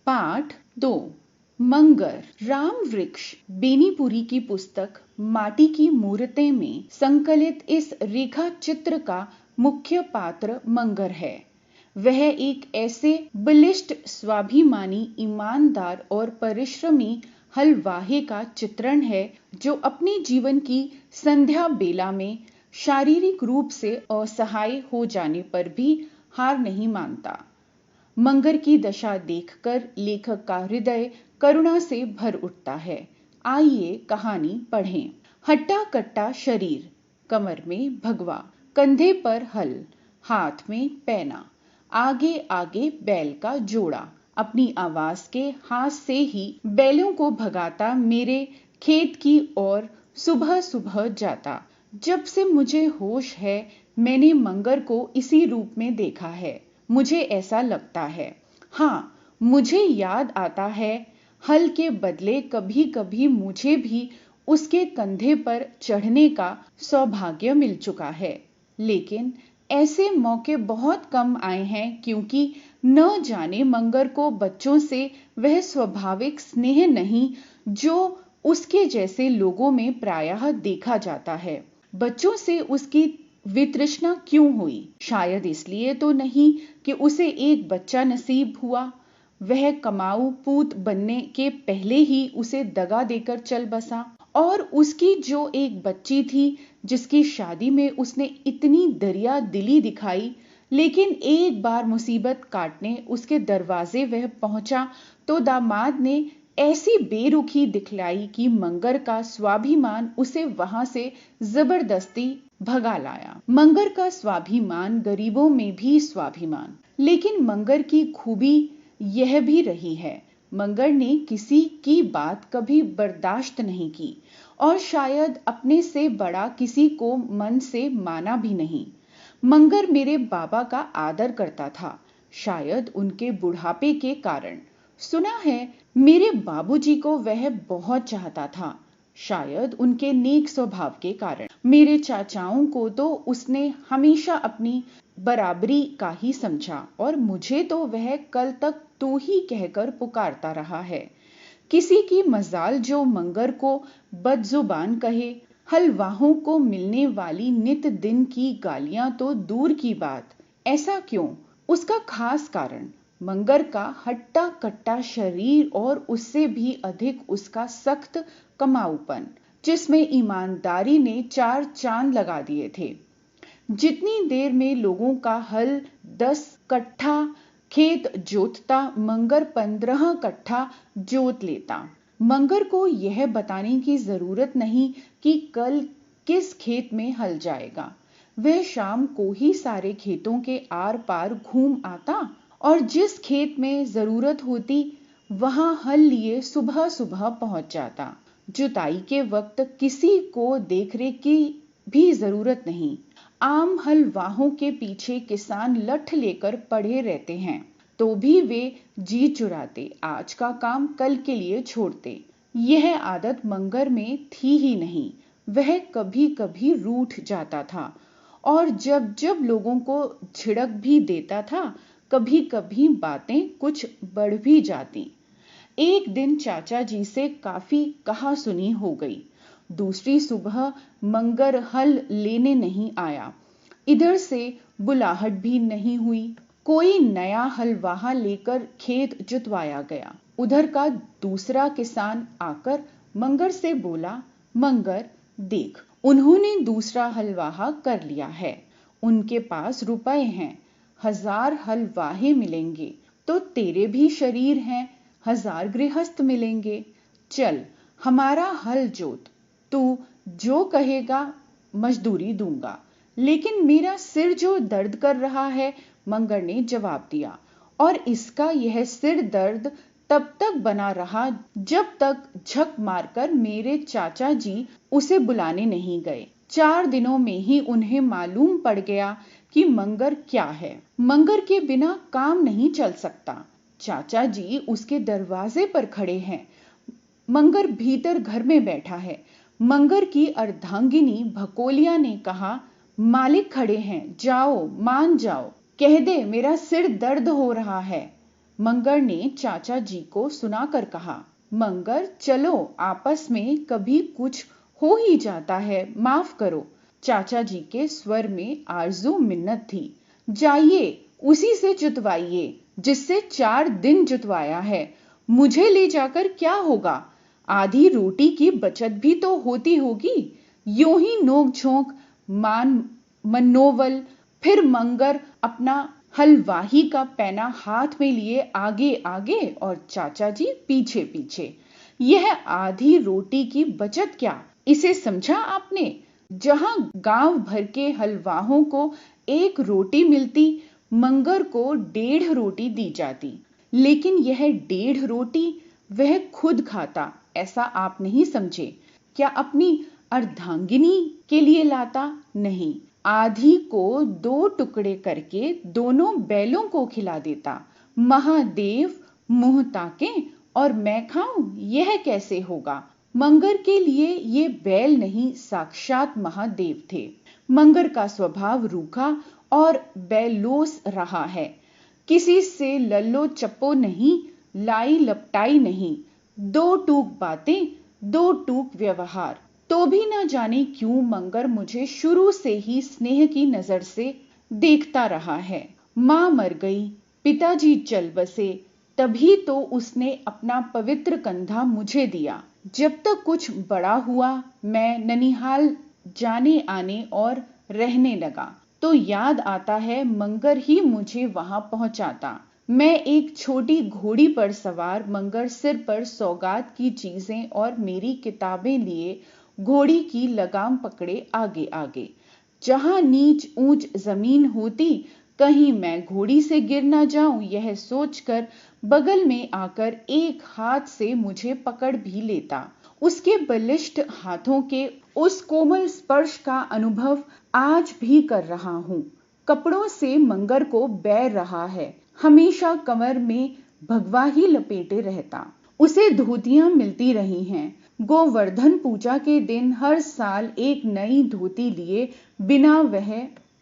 पाठ 2 मंगर। राम वृक्ष बेनीपुरी की पुस्तक माटी की मूर्तें में संकलित इस रेखा चित्र का मुख्य पात्र मंगर है। वह एक ऐसे बलिष्ठ, स्वाभिमानी, ईमानदार और परिश्रमी हलवाहे का चित्रण है जो अपने जीवन की संध्या बेला में शारीरिक रूप से असहाय हो जाने पर भी हार नहीं मानता। मंगर की दशा देखकर लेखक का हृदय करुणा से भर उठता है। आइए कहानी पढ़ें। हट्टा कट्टा शरीर, कमर में भगवा, कंधे पर हल, हाथ में पैना, आगे आगे बैल का जोड़ा। अपनी आवाज के हाथ से ही बैलों को भगाता मेरे खेत की ओर सुबह सुबह जाता। जब से मुझे होश है मैंने मंगर को इसी रूप में देखा है। मुझे ऐसा लगता है। हाँ, मुझे याद आता है हल के बदले कभी कभी मुझे भी उसके कंधे पर चढ़ने का सौभाग्य मिल चुका है। लेकिन ऐसे मौके बहुत कम आए हैं क्योंकि न जाने मंगर को बच्चों से वह स्वाभाविक स्नेह नहीं जो उसके जैसे लोगों में प्रायः देखा जाता है। बच्चों से उसकी वितृष्णा क्यों हुई? शायद इसलिए तो नहीं कि उसे एक बच्चा नसीब हुआ। वह कमाऊ पूत बनने के पहले ही उसे दगा देकर चल बसा। और उसकी जो एक बच्ची थी जिसकी शादी में उसने इतनी दरिया दिली दिखाई, लेकिन एक बार मुसीबत काटने उसके दरवाजे वह पहुंचा तो दामाद ने ऐसी बेरुखी दिखलाई कि मंगर का स्वाभिमान उसे वहां से जबरदस्ती भगा लाया। मंगर का स्वाभिमान गरीबों में भी स्वाभिमान। लेकिन मंगर की खूबी यह भी रही है, मंगर ने किसी की बात कभी बर्दाश्त नहीं की और शायद अपने से बड़ा किसी को मन से माना भी नहीं। मंगर मेरे बाबा का आदर करता था, शायद उनके बुढ़ापे के कारण। सुना है मेरे बाबूजी को वह बहुत चाहता था, शायद उनके नेक स्वभाव के कारण। मेरे चाचाओं को तो उसने हमेशा अपनी बराबरी का ही समझा और मुझे तो वह कल तक तू ही कहकर पुकारता रहा है। किसी की मजाल जो मंगर को बदजुबान कहे। हलवाहों को मिलने वाली नित दिन की गालियां तो दूर की बात। ऐसा क्यों? उसका खास कारण मंगर का हट्टा कट्टा शरीर और उससे भी अधिक उसका सख्त कमाऊपन, जिसमें ईमानदारी ने 4 चांद लगा दिए थे। जितनी देर में लोगों का हल 10 कट्ठा खेत जोतता, मंगर 15 कट्ठा जोत लेता। मंगर को यह बताने की जरूरत नहीं कि कल किस खेत में हल जाएगा। वह शाम को ही सारे खेतों के आर पार घूम आता और जिस खेत में जरूरत होती वहां हल लिए सुबह सुबह पहुंच जाता। जुताई के वक्त किसी को देखरेख की भी जरूरत नहीं। आम हलवाहों के पीछे किसान लठ लेकर पड़े रहते हैं तो भी वे जी चुराते, आज का काम कल के लिए छोड़ते। यह आदत मंगर में थी ही नहीं। वह कभी कभी रूठ जाता था और जब जब लोगों को झिड़क भी देता था, कभी कभी बातें कुछ बढ़ भी जाती। एक दिन चाचा जी से काफी कहा सुनी हो गई। दूसरी सुबह मंगर हल लेने नहीं आया। इधर से बुलाहट भी नहीं हुई। कोई नया हलवाहा लेकर खेत जुतवाया गया। उधर का दूसरा किसान आकर मंगर से बोला, मंगर देख, उन्होंने दूसरा हलवाहा कर लिया है। उनके पास रुपए हैं, 1000 हलवाहे मिलेंगे तो तेरे भी शरीर हैं, 1000 गृहस्थ मिलेंगे। चल हमारा हल जोत, तू जो कहेगा मजदूरी दूंगा। लेकिन मेरा सिर जो दर्द कर रहा है, मंगर ने जवाब दिया। और इसका यह सिर दर्द तब तक बना रहा जब तक झक मारकर मेरे चाचा जी उसे बुलाने नहीं गए। 4 दिनों में ही उन्हें मालूम पड़ गया कि मंगर क्या है। मंगर के बिना काम नहीं चल सकता। चाचा जी उसके दरवाजे पर खड़े हैं। मंगर भीतर घर में बैठा है। मंगर की अर्धांगिनी भकोलिया ने कहा, मालिक खड़े हैं, जाओ मान जाओ, कह दे मेरा सिर दर्द हो रहा है। मंगर ने चाचा जी को सुनाकर कहा, मंगर चलो, आपस में कभी कुछ हो ही जाता है, माफ करो। चाचा जी के स्वर में आरजू मिन्नत थी। जाइए, उसी से जुतवाइए जिससे 4 दिन जुतवाया है। मुझे ले जाकर क्या होगा? आधी रोटी की बचत भी तो होती होगी। यूं ही नोक झोंक, मनोवल। फिर मंगर अपना हलवाही का पैना हाथ में लिए आगे आगे और चाचा जी पीछे पीछे। यह आधी रोटी की बचत क्या, इसे समझा आपने? जहां गांव भर के हलवाहों को 1 रोटी मिलती, मंगर को 1.5 रोटी दी जाती। लेकिन यह 1.5 रोटी वह खुद खाता, ऐसा आप नहीं समझे। क्या अपनी अर्धांगिनी के लिए लाता? नहीं, आधी को 2 टुकड़े करके दोनों बैलों को खिला देता। महादेव मुंह ताके और मैं खाऊं, यह कैसे होगा? मंगर के लिए ये बैल नहीं, साक्षात महादेव थे। मंगर का स्वभाव रूखा और बैलोस रहा है। किसी से लल्लो चप्पो नहीं, लाई लपटाई नहीं। 2 टूक बातें, 2 टूक व्यवहार। तो भी न जाने क्यों मंगर मुझे शुरू से ही स्नेह की नजर से देखता रहा है। मां मर गई, पिताजी चल बसे, तभी तो उसने अपना पवित्र कंधा मुझे दिया। जब तक कुछ बड़ा हुआ, मैं ननिहाल जाने आने और रहने लगा, तो याद आता है मंगर ही मुझे वहां पहुंचाता। मैं एक छोटी घोड़ी पर सवार, मंगर सिर पर सौगात की चीजें और मेरी किताबें लिए घोड़ी की लगाम पकड़े आगे आगे। जहां नीच ऊंच जमीन होती, कहीं मैं घोड़ी से गिर ना जाऊं, यह सोचकर बगल में आकर एक हाथ से मुझे पकड़ भी लेता। उसके बलिष्ठ हाथों के उस कोमल स्पर्श का अनुभव आज भी कर रहा हूं। कपड़ों से मंगर को बैर रहा है, हमेशा कमर में भगवा ही लपेटे रहता। उसे धोतियां मिलती रही हैं। गोवर्धन पूजा के दिन हर साल एक नई धोती लिए बिना वह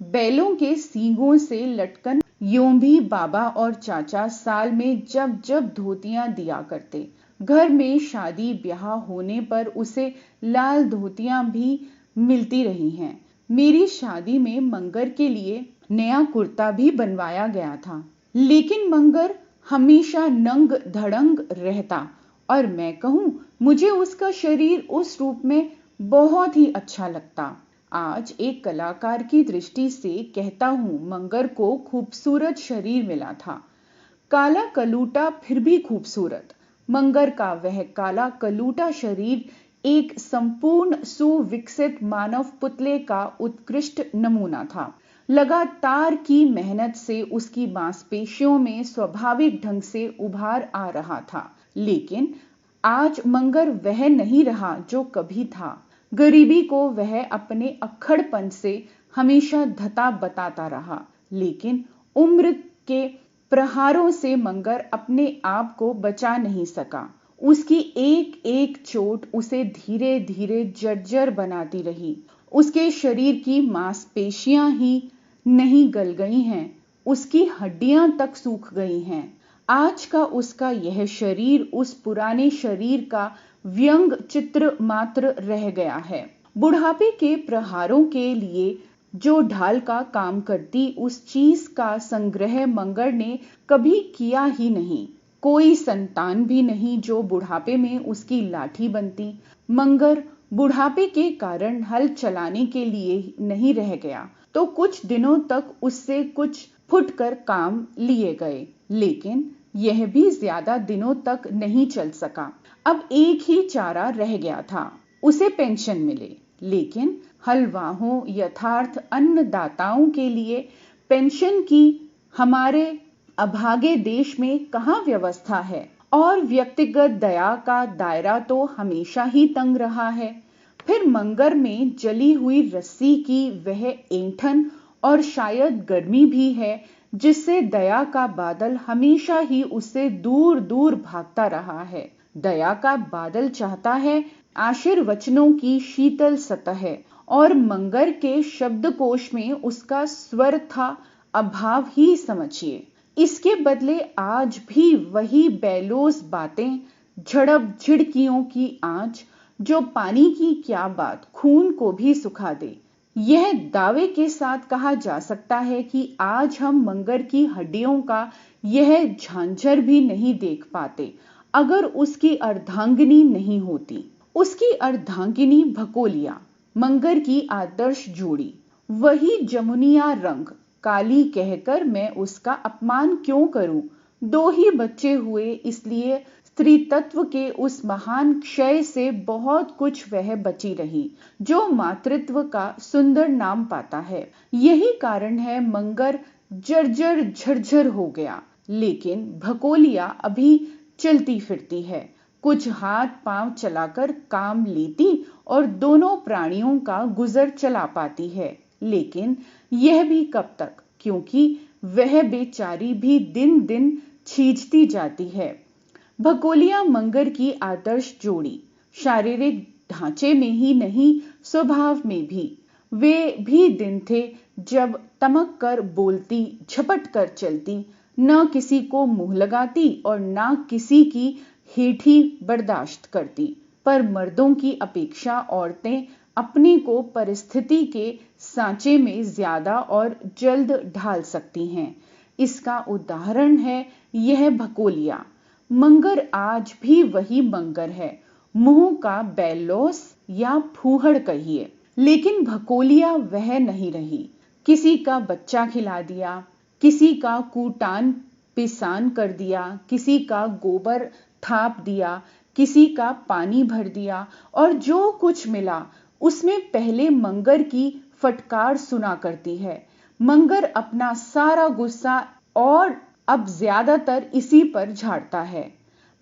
बैलों के सींगों से लटकन। यूं भी बाबा और चाचा साल में जब जब धोतियां दिया करते। घर में शादी ब्याह होने पर उसे लाल धोतियां भी मिलती रही हैं। मेरी शादी में मंगर के लिए नया कुर्ता भी बनवाया गया था। लेकिन मंगर हमेशा नंग धड़ंग रहता और मैं कहूं, मुझे उसका शरीर उस रूप में बहुत ही अच्छा लगता। आज एक कलाकार की दृष्टि से कहता हूं, मंगर को खूबसूरत शरीर मिला था। काला कलूटा फिर भी खूबसूरत। मंगर का वह काला कलूटा शरीर एक संपूर्ण सुविकसित मानव पुतले का उत्कृष्ट नमूना था। लगातार की मेहनत से उसकी मांसपेशियों में स्वाभाविक ढंग से उभार आ रहा था। लेकिन आज मंगर वह नहीं रहा जो कभी था। गरीबी को वह अपने अक्खड़पन से हमेशा धता बताता रहा। लेकिन उम्र के प्रहारों से मंगर अपने आप को बचा नहीं सका। उसकी एक एक चोट उसे धीरे धीरे जर्जर बनाती रही। उसके शरीर की मांसपेशियां ही नहीं गल गई हैं, उसकी हड्डियां तक सूख गई हैं। आज का उसका यह शरीर उस पुराने शरीर का व्यंग चित्र मात्र रह गया है। बुढ़ापे के प्रहारों के लिए जो ढाल का काम करती, उस चीज का संग्रह मंगर ने कभी किया ही नहीं। कोई संतान भी नहीं जो बुढ़ापे में उसकी लाठी बनती। मंगर बुढ़ापे के कारण हल चलाने के लिए नहीं रह गया, तो कुछ दिनों तक उससे कुछ फुटकर काम लिए गए। लेकिन यह भी ज्यादा दिनों तक नहीं चल सका। अब एक ही चारा रह गया था, उसे पेंशन मिले। लेकिन हलवाहों यथार्थ अन्नदाताओं के लिए पेंशन की हमारे अभागे देश में कहाँ व्यवस्था है। और व्यक्तिगत दया का दायरा तो हमेशा ही तंग रहा है। फिर मंगर में जली हुई रस्सी की वह ऐंठन और शायद गर्मी भी है, जिससे दया का बादल हमेशा ही उससे दूर दूर भागता रहा है। दया का बादल चाहता है आशीर्वचनों की शीतल सतह, और मंगर के शब्दकोश में उसका स्वर था अभाव ही समझिए। इसके बदले आज भी वही बेलोस बातें, झड़प झिड़कियों की आंच, जो पानी की क्या बात खून को भी सुखा दे। यह दावे के साथ कहा जा सकता है कि आज हम मंगर की हड्डियों का यह झांझर भी नहीं देख पाते अगर उसकी अर्धांगिनी नहीं होती। उसकी अर्धांगिनी भकोलिया, मंगर की आदर्श जोड़ी, वही जमुनिया रंग, काली कहकर मैं उसका अपमान क्यों करूं। 2 ही बच्चे हुए, इसलिए स्त्री तत्व के उस महान क्षय से बहुत कुछ वह बची रही जो मातृत्व का सुंदर नाम पाता है। यही कारण है मंगर जर्जर झरझर हो गया, लेकिन भकोलिया अभी चलती फिरती है, कुछ हाथ पांव चलाकर काम लेती और दोनों प्राणियों का गुजर चला पाती है। लेकिन यह भी कब तक, क्योंकि वह बेचारी भी दिन दिन छीजती जाती है। भकोलिया मंगर की आदर्श जोड़ी, शारीरिक ढांचे में ही नहीं स्वभाव में भी। वे भी दिन थे जब तमक कर बोलती, झपट कर चलती, न किसी को मुंह लगाती और न किसी की हेठी बर्दाश्त करती। पर मर्दों की अपेक्षा औरतें अपने को परिस्थिति के सांचे में ज्यादा और जल्द ढाल सकती हैं। इसका उदाहरण है यह भकोलिया। मंगर आज भी वही मंगर है, मुंह का बेलोस या फूहड़ कहिए, लेकिन भकोलिया वह नहीं रही। किसी का बच्चा खिला दिया, किसी का कूटान पिसान कर दिया, किसी का गोबर थाप दिया, किसी का पानी भर दिया, और जो कुछ मिला उसमें पहले मंगर की फटकार सुना करती है। मंगर अपना सारा गुस्सा और अब ज्यादातर इसी पर झाड़ता है।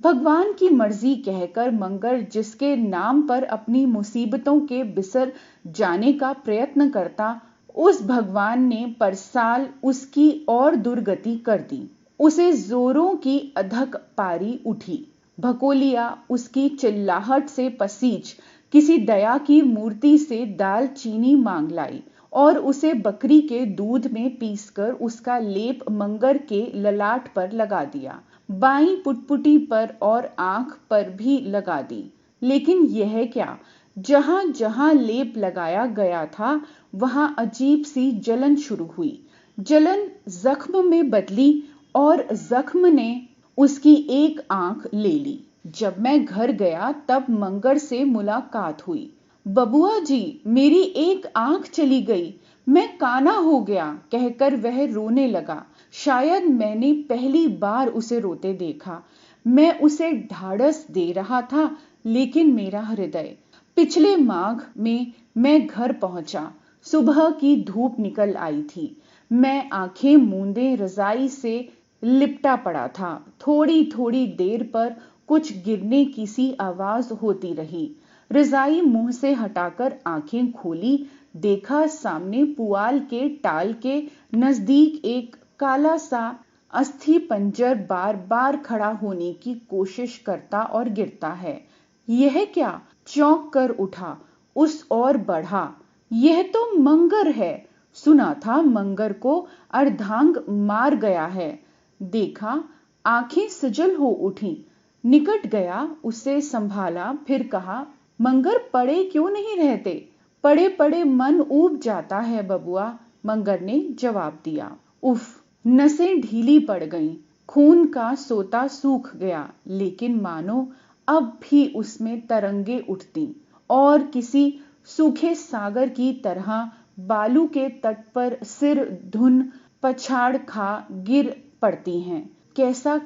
भगवान की मर्जी कहकर मंगर जिसके नाम पर अपनी मुसीबतों के बिसर जाने का प्रयत्न करता, उस भगवान ने पर साल उसकी और दुर्गति कर दी। उसे जोरों की अधक पारी उठी। भकोलिया उसकी चिल्लाहट से पसीज किसी दया की मूर्ति से दाल चीनी मांग लाई और उसे बकरी के दूध में पीसकर उसका लेप मंगर के ललाट पर लगा दिया, बाईं पुटपुटी पर और आंख पर भी लगा दी। लेकिन यह क्या, जहां जहां लेप लगाया गया था वहां अजीब सी जलन शुरू हुई। जलन जख्म में बदली और जख्म ने उसकी एक आंख ले ली। जब मैं घर गया तब मंगर से मुलाकात हुई। बबुआ जी, मेरी एक आंख चली गई, मैं काना हो गया, कहकर वह रोने लगा। शायद मैंने पहली बार उसे रोते देखा। मैं उसे ढाढ़स दे रहा था, लेकिन मेरा हृदय। पिछले माघ में मैं घर पहुंचा। सुबह की धूप निकल आई थी। मैं आंखें मूंदे रजाई से लिपटा पड़ा था। थोड़ी थोड़ी देर पर कुछ गिरने की सी आवाज होती रही। रजाई मुंह से हटाकर आंखें खोली, देखा सामने पुआल के टाल के नजदीक एक काला सा अस्थि पंजर बार बार खड़ा होने की कोशिश करता और गिरता है। यह क्या, चौंक कर उठा, उस ओर बढ़ा। यह तो मंगर है। सुना था मंगर को अर्धांग मार गया है। देखा, आंखें सजल हो उठी। निकट गया, उसे संभाला, फिर कहा, मंगर पड़े क्यों नहीं रहते? पड़े पड़े मन ऊब जाता है बबुआ, मंगर ने जवाब दिया। उफ, नसें ढीली पड़ गईं, खून का सोता सूख गया, लेकिन मानो अब भी उसमें तरंगे उठती और किसी सूखे सागर की तरह बालू के तट पर सिर धुन पछाड़ खा गिर पड़ती हैं। कैसा